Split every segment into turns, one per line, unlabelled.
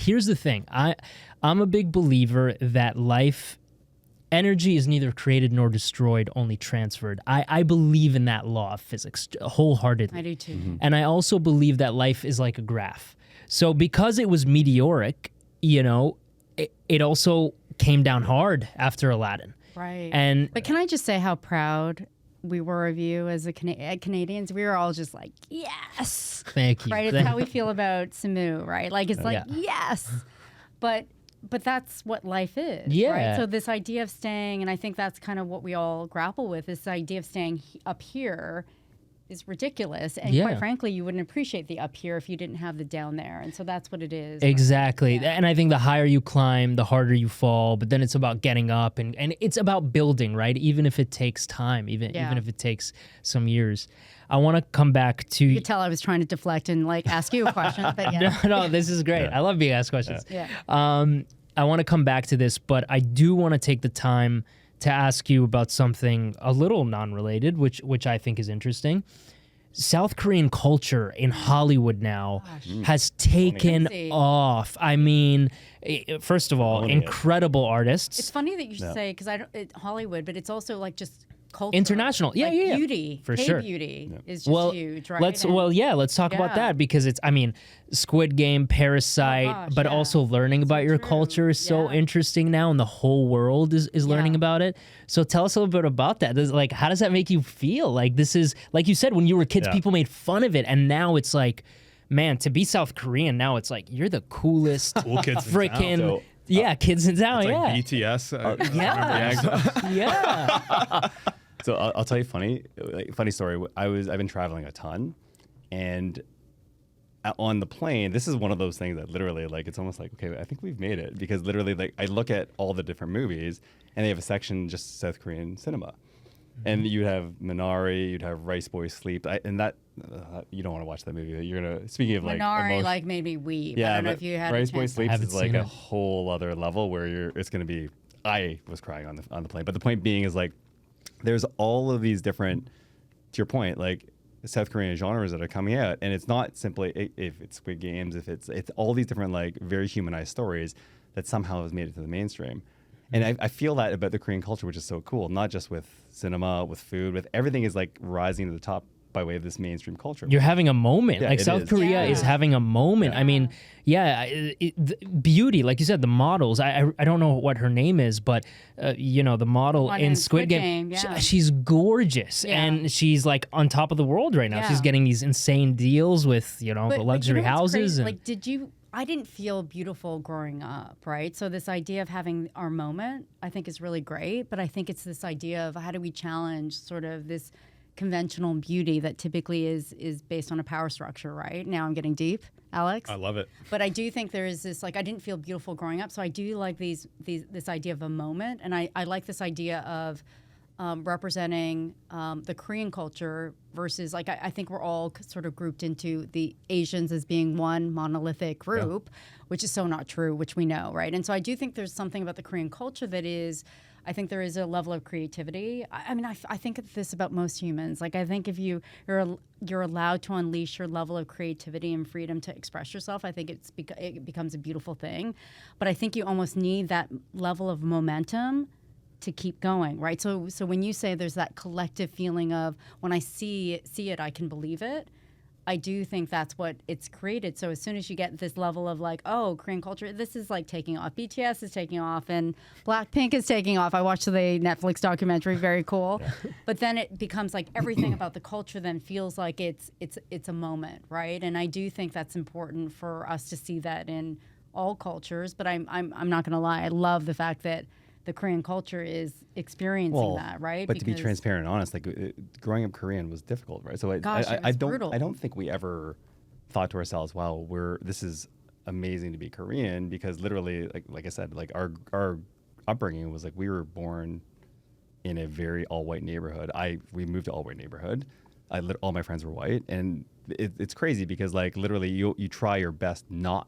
Here's the thing. I'm a big believer that energy is neither created nor destroyed, only transferred. I believe in that law of physics wholeheartedly.
I do too.
Mm-hmm.
And I also believe that life is like a graph. So because it was meteoric, it also came down hard after Aladdin.
Right.
But
can I just say how proud we were of you as Canadians? We were all just like, yes.
Thank you.
Right? It's how we feel about Samu, right? Like, it's like,
Yeah.
yes. But that's what life is,
Yeah.
right? So this idea of staying, and I think that's kind of what we all grapple with, this idea of staying up here is ridiculous. And
Yeah.
quite frankly, you wouldn't appreciate the up here if you didn't have the down there. And so that's what it is.
Exactly.
Right? Yeah.
And I think the higher you climb, the harder you fall. But then it's about getting up and it's about building, right? Even if it takes time, even if it takes some years. I want to come back to...
You could tell I was trying to deflect and like ask you a question, but yeah.
No, this is great. I love being asked questions.
Yeah.
I want to come back to this, but I do want to take the time to ask you about something a little non-related, which I think is interesting. South Korean culture in Hollywood now has taken
Crazy.
off. I mean, first of all, incredible artists.
It's funny that you should say, because Hollywood, but it's also like just culture.
International. Yeah,
like
yeah.
Beauty.
For
K
sure.
beauty is just huge, right?
Let's talk about that, because it's, I mean, Squid Game, Parasite, but also learning about your culture is so interesting now, and the whole world is learning about it. So tell us a little bit about that. Like, how does that make you feel? Like, this is, like you said, when you were kids, people made fun of it, and now it's like, man, to be South Korean now, it's like, you're the coolest
Cool kids in
freaking...
town.
Yeah, kids in town,
It's like
yeah.
BTS.
Yeah.
So I'll tell you funny story. I've been traveling a ton, and on the plane, this is one of those things that literally, like, it's almost like, okay, I think we've made it, because literally, like, I look at all the different movies, and they have a section just South Korean cinema, and you'd have Minari, you'd have Rice Boys Sleep, and that you don't want to watch that movie. You're gonna, speaking of like
Minari, like, made me weep.
Yeah,
I don't know if you had
Rice
a
Boys
chance.
Sleep is like
seen
a
it.
whole other level where it's gonna be. I was crying on the plane, but the point being is, like, there's all of these different, to your point, like, South Korean genres that are coming out, and it's not simply if it's Squid Games, if it's all these different, like, very humanized stories that somehow has made it to the mainstream. And I feel that about the Korean culture, which is so cool, not just with cinema, with food, with everything is like rising to the top by way of this mainstream culture.
You're having a moment.
Yeah,
like,
it
South
is.
Korea is having a moment. I mean, the beauty, like you said, the models. I don't know what her name is, but the model
One
in Squid Game, she's gorgeous, and she's like on top of the world right now.
Yeah.
She's getting these insane deals with the luxury
what's
houses.
crazy?
And
Like, I didn't feel beautiful growing up, right? So this idea of having our moment, I think, is really great. But I think it's this idea of how do we challenge sort of this conventional beauty that typically is based on a power structure, right? Now I'm getting deep, Alex.
I love it.
But I do think there is this, like, I didn't feel beautiful growing up, so I do like this idea of a moment, and I like this idea of representing the Korean culture versus, like, I think we're all sort of grouped into the Asians as being one monolithic group, which is so not true, which we know, right? And so I do think there's something about the Korean culture that is, I think there is a level of creativity. I mean, I think of this about most humans. Like, I think if you're allowed to unleash your level of creativity and freedom to express yourself, I think it becomes a beautiful thing. But I think you almost need that level of momentum to keep going, right? So when you say there's that collective feeling of, when I see it, I can believe it, I do think that's what it's created. So as soon as you get this level of, like, oh, Korean culture, this is like taking off. BTS is taking off, and Blackpink is taking off. I watched the Netflix documentary, very cool. But then it becomes like everything about the culture then feels like it's a moment, right? And I do think that's important for us to see that in all cultures. But I'm not going to lie, I love the fact that the Korean culture is experiencing that, right?
But to be transparent and honest, like, growing up Korean was difficult, right? So I don't think we ever thought to ourselves, wow, this is amazing to be Korean, because literally, like I said, like, our upbringing was like, we were born in a very all-white neighborhood. We moved to all-white neighborhood. All my friends were white, and it's crazy because, like, literally you try your best not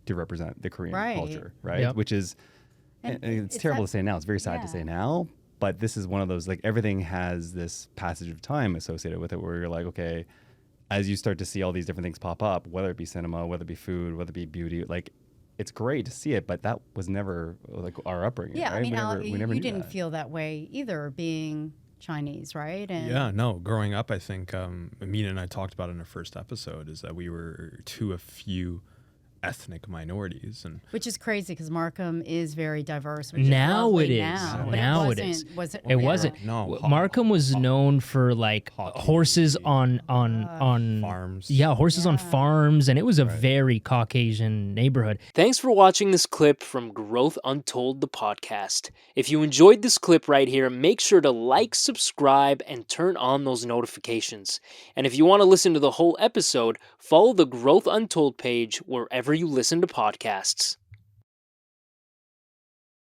to represent the Korean culture, right?
Yep.
Which is, and it's terrible to say now. It's very sad to say now, but this is one of those, like, everything has this passage of time associated with it, where you're like, okay, as you start to see all these different things pop up, whether it be cinema, whether it be food, whether it be beauty, like, it's great to see it, but that was never like our upbringing.
Yeah,
right?
I mean,
we never
you
knew
didn't
that.
feel that way either, being Chinese, right? And
yeah, no. Growing up, I think Mena and I talked about in our first episode is that we were two of few ethnic minorities, and
which is crazy because Markham is very diverse. Which
Now
is
it is.
now, but
Now
it
it is.
Was it?
It wasn't.
No,
Markham was known for like
Hockey.
horses on
farms.
Yeah, horses on farms, and it was a very Caucasian neighborhood. Thanks for watching this clip from Growth Untold the Podcast. If you enjoyed this clip right here, make sure to like, subscribe, and turn on those notifications. And if you want to listen to the whole episode, follow the Growth Untold page wherever you listen to podcasts.